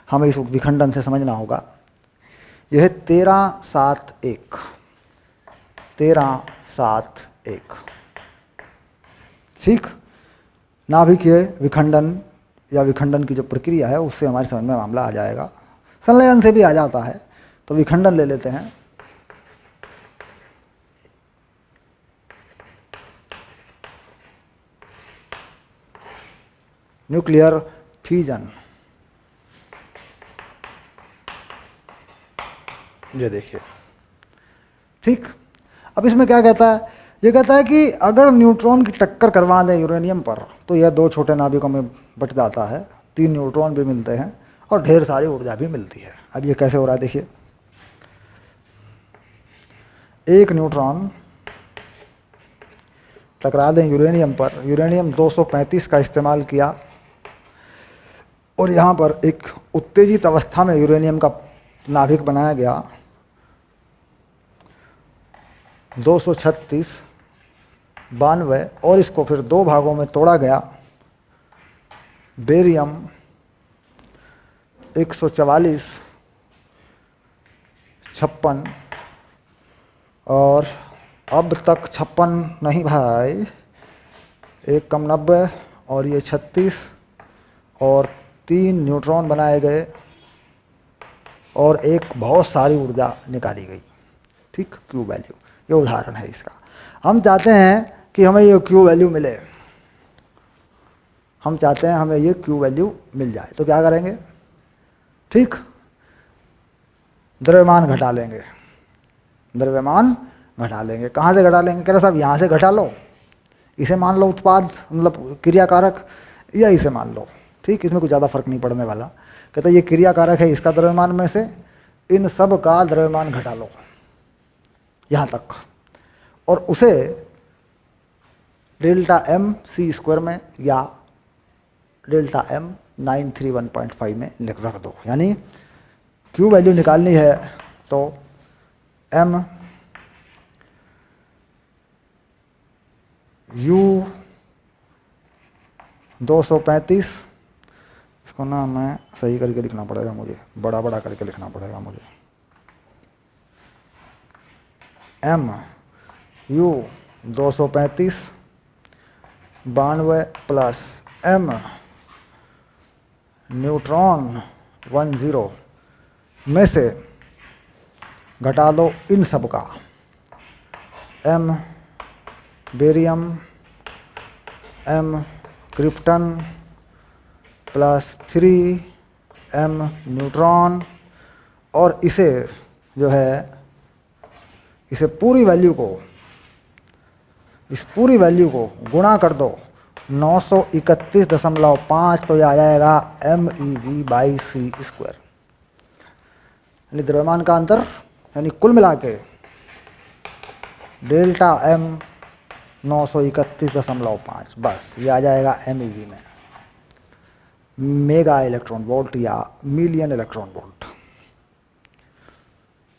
हमें इस विखंडन से समझना होगा। यह है 13-7-1, 13-7-1, ठीक। नाभिकीय विखंडन या विखंडन की जो प्रक्रिया है उससे हमारे समझ में मामला आ जाएगा, संलयन से भी आ जाता है, तो विखंडन ले लेते हैं। न्यूक्लियर फ्यूजन, ये देखिए, ठीक। अब इसमें क्या कहता है, ये कहता है कि अगर न्यूट्रॉन की टक्कर करवा दें यूरेनियम पर तो यह 2 छोटे नाभिकों में बट जाता है, 3 न्यूट्रॉन भी मिलते हैं और ढेर सारी ऊर्जा भी मिलती है। अब ये कैसे हो रहा है देखिए, एक न्यूट्रॉन टकरा दें यूरेनियम पर, यूरेनियम 235 का इस्तेमाल किया और यहाँ पर एक उत्तेजित अवस्था में यूरेनियम का नाभिक बनाया गया 236, 92, और इसको फिर 2 भागों में तोड़ा गया। बेरियम 144, 56, और अब तक 56 नहीं भाई, एक कम 90, और ये 36, और 3 न्यूट्रॉन बनाए गए और एक बहुत सारी ऊर्जा निकाली गई, ठीक। क्यू वैल्यू, ये उदाहरण है इसका। हम चाहते हैं कि हमें ये क्यू वैल्यू मिले, हम चाहते हैं हमें ये क्यू वैल्यू मिल जाए, तो क्या करेंगे, ठीक, द्रव्यमान घटा लेंगे, द्रव्यमान घटा लेंगे। कहाँ से घटा लेंगे, कह रहे साहब यहाँ से घटा लो, इसे मान लो उत्पाद मतलब क्रियाकारक, या इसे मान लो, ठीक, इसमें कुछ ज़्यादा फर्क नहीं पड़ने वाला। कहते ये क्रियाकारक है, इसका द्रव्यमान में से इन सब का द्रव्यमान घटा लो यहाँ तक, और उसे डेल्टा M c² में या डेल्टा M 931.5 में रख दो। यानी क्यू वैल्यू निकालनी है तो M U 235, इसको ना मैं सही करके लिखना पड़ेगा, मुझे बड़ा बड़ा करके लिखना पड़ेगा मुझे, M U 235, 92 plus M neutron 10 में से घटा दो इन सब का, m barium, m krypton plus 3m neutron, और इसे जो है इसे पूरी वैल्यू को, इस पूरी वैल्यू को गुणा कर दो 931.5, तो यह आ जाएगा MeV/c²। यानी द्रव्यमान का अंतर, यानी कुल मिला के डेल्टा M 931.5, बस ये आ जाएगा MeV में, मेगा इलेक्ट्रॉन वोल्ट या मिलियन इलेक्ट्रॉन वोल्ट।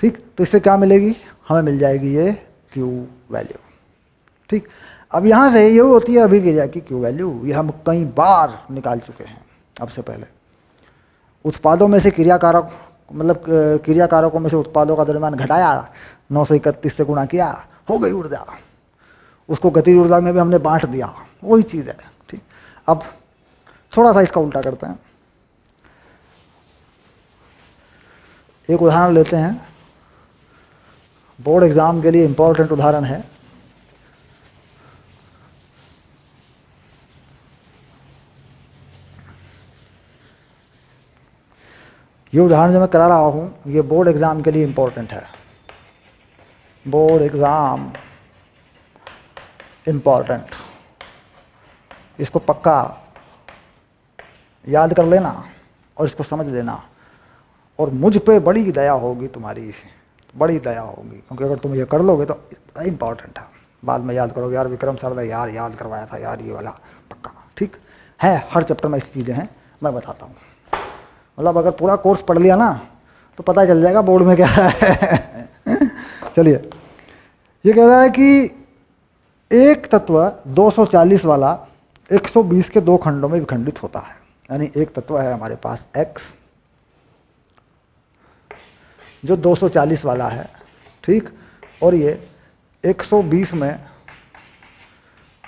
ठीक, तो इससे क्या मिलेगी, हमें मिल जाएगी ये Q वैल्यू। ठीक, अब यहाँ से ये होती है अभिक्रिया की Q वैल्यू, ये हम कई बार निकाल चुके हैं अब से पहले। उत्पादों में से क्रियाकारक, मतलब क्रियाकारकों में से उत्पादों का द्रव्यमान घटाया, 931 से गुणा किया, हो गई ऊर्जा, उसको गतिज ऊर्जा में भी हमने बांट दिया, वही चीज़ है। ठीक, अब थोड़ा सा इसका उल्टा करते हैं, एक उदाहरण लेते हैं, बोर्ड एग्जाम के लिए इंपॉर्टेंट उदाहरण है। ये उदाहरण जो मैं करा रहा हूँ ये बोर्ड एग्जाम के लिए इंपॉर्टेंट है, बोर्ड एग्जाम इंपॉर्टेंट, इसको पक्का याद कर लेना और इसको समझ लेना, और मुझ पे बड़ी दया होगी तुम्हारी, बड़ी दया होगी, क्योंकि अगर तुम ये कर लोगे तो इंपॉर्टेंट है, बाद में याद करोगे यार विक्रम सर ने यार याद करवाया था यार ये वाला, पक्का। ठीक है, हर चैप्टर में ऐसी चीज़ें हैं, मैं बताता हूँ, मतलब अगर पूरा कोर्स पढ़ लिया ना तो पता चल जाएगा बोर्ड में क्या है। चलिए, ये कह रहा है कि एक तत्व 240 वाला 120 के 2 खंडों में विखंडित होता है। यानी एक तत्व है हमारे पास X जो 240 वाला है, ठीक, और ये 120 में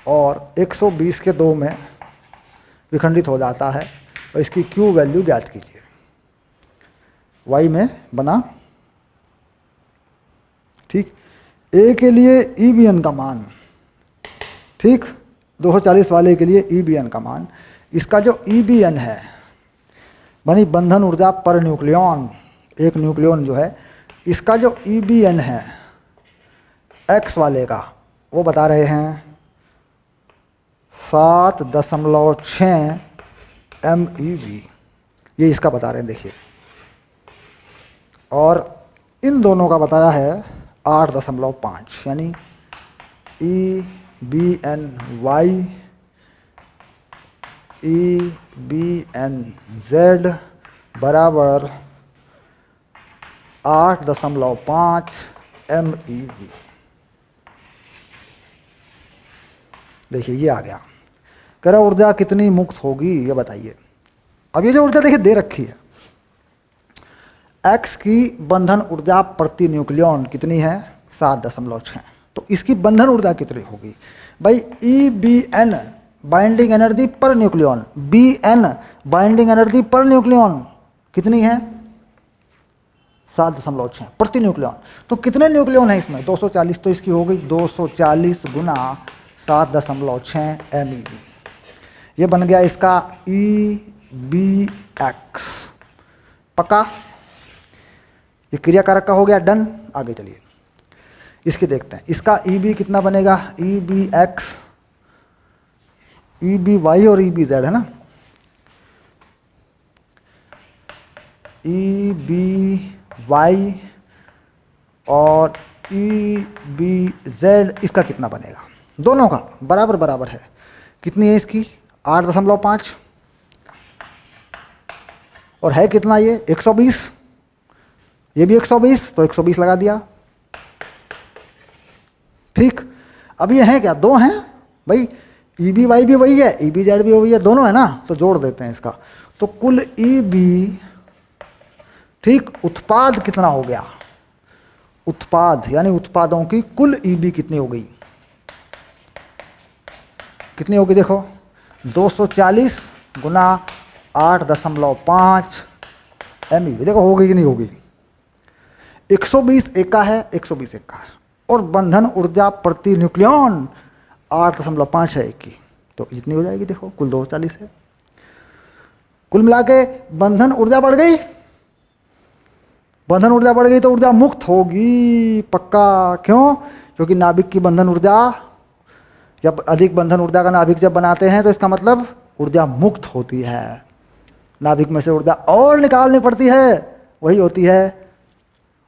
और 120 के 2 में विखंडित हो जाता है, और इसकी Q वैल्यू ज्ञात कीजिए। Y में बना, ठीक, A के लिए EBN का मान, ठीक, 240 वाले के लिए EBN का मान, इसका जो EBN है बनी बंधन ऊर्जा पर न्यूक्लियन, एक न्यूक्लियन जो है, इसका जो EBN है X वाले का, वो बता रहे हैं 7.6 MeV, ये इसका बता रहे हैं, देखिए, और इन दोनों का बताया है 8.5, यानी EBNY EBNZ बराबर 8.5 MeV। देखिए ये आ गया, कह रहा ऊर्जा कितनी मुक्त होगी ये बताइए। अब ये जो ऊर्जा देखिए दे रखी है, X की बंधन ऊर्जा प्रति न्यूक्लियन कितनी है, 7.6, तो इसकी बंधन ऊर्जा कितनी होगी भाई, EBN binding energy per nucleon, BN binding energy per nucleon कितनी है, 7.6 प्रति न्यूक्लियन। तो कितने न्यूक्लियन है इसमें, 240, तो इसकी हो गई 240 गुना 7.6 MeV। ये बन गया इसका EBX, पक्का, ये क्रियाकारक का हो गया, डन। आगे चलिए इसकी देखते हैं, इसका EB कितना बनेगा, EBX, EBY और EBZ है ना, EBY और EBZ, इसका कितना बनेगा, दोनों का बराबर बराबर है, कितनी है इसकी 8.5, और है कितना ये 120, ये भी 120, तो 120 लगा दिया, ठीक। अब ये हैं क्या, दो हैं भाई, EBY भी वही है, EBZ भी वही है, दोनों है ना, तो जोड़ देते हैं इसका, तो कुल EB, ठीक, उत्पाद कितना हो गया, उत्पाद यानी उत्पादों की कुल EB कितनी हो गई, कितनी होगी, देखो 240 गुना 8.5 MeV, देखो हो गई कि नहीं होगी, 120 एक का है, 120 एक का है, और बंधन ऊर्जा प्रति न्यूक्लियन 8.5 है एक की, तो इतनी हो जाएगी। देखो कुल 240 है। कुल मिला के बंधन ऊर्जा बढ़ गई, बंधन ऊर्जा बढ़ गई तो ऊर्जा मुक्त होगी पक्का। क्यों? क्योंकि नाभिक की बंधन ऊर्जा, जब अधिक बंधन ऊर्जा का नाभिक जब बनाते हैं तो इसका मतलब ऊर्जा मुक्त होती है। नाभिक में से ऊर्जा और निकालनी पड़ती है, वही होती है,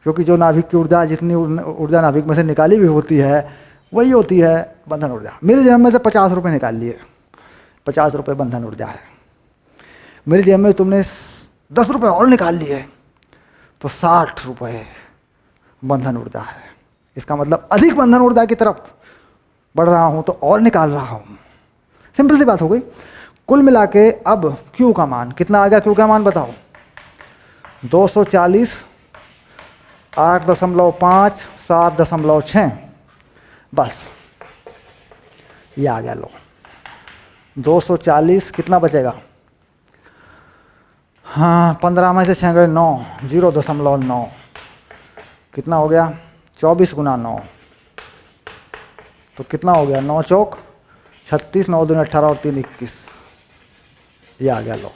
क्योंकि जो नाभिक की ऊर्जा, जितनी ऊर्जा नाभिक में से निकाली भी होती है वही होती है बंधन ऊर्जा। मेरी जेब में से 50 रुपये निकाल लिए, 50 रुपये बंधन ऊर्जा है। मेरी जेब में तुमने 10 रुपये और निकाल लिए तो 60 रुपये बंधन ऊर्जा है। इसका मतलब अधिक बंधन ऊर्जा की तरफ बढ़ रहा हूं तो और निकाल रहा हूं। सिंपल सी बात हो गई। कुल मिला के अब Q का मान कितना आ गया? Q का मान बताओ। 240, 8.5, 7.6, बस ये आ गया। लो 240 कितना बचेगा? हाँ 15 में से 6 गए 9, 0.9 कितना हो गया? 24 गुना 9 तो कितना हो गया? 9 चौक 36, 9 दूनी 18 और 3 21, ये आ गया। लो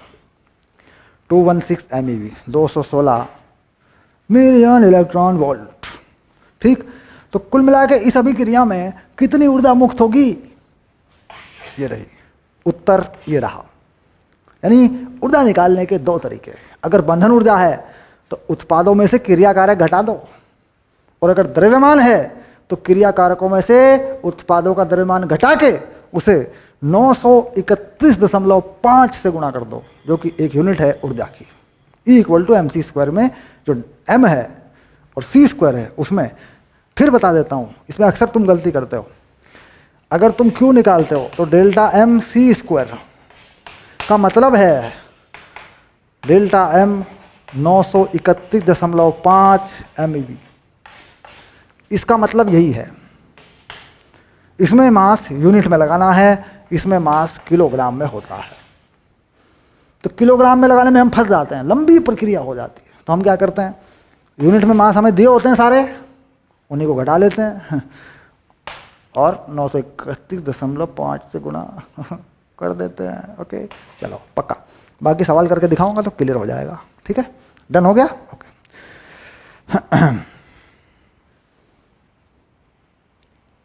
216 MeV, 216 मिलियन इलेक्ट्रॉन वोल्ट। ठीक, तो कुल मिला के इस अभिक्रिया में कितनी ऊर्जा मुक्त होगी? ये रही उत्तर, ये रहा। यानी ऊर्जा निकालने के दो तरीके। अगर बंधन ऊर्जा है तो उत्पादों में से क्रिया कारक घटा दो, और अगर द्रव्यमान है तो क्रिया कारकों में से उत्पादों का द्रव्यमान घटा के उसे 931.5 से गुणा कर दो, जो कि एक यूनिट है ऊर्जा की। E = mc² में जो m है और c² है उसमें, फिर बता देता हूँ, इसमें अक्सर तुम गलती करते हो। अगर तुम Q निकालते हो तो डेल्टा m c² का मतलब है डेल्टा m 931.5 MeV। इसका मतलब यही है। इसमें मास यूनिट में लगाना है, इसमें मास किलोग्राम में होता है। तो किलोग्राम में लगाने में हम फंस जाते हैं, लंबी प्रक्रिया हो जाती है। तो हम क्या करते हैं, यूनिट में मास हमें दिए होते हैं सारे, उन्हीं को घटा लेते हैं और 931.5 से गुणा कर देते हैं। ओके चलो पक्का, बाकी सवाल करके दिखाऊंगा तो क्लियर हो जाएगा। ठीक है, डन हो गया। ओके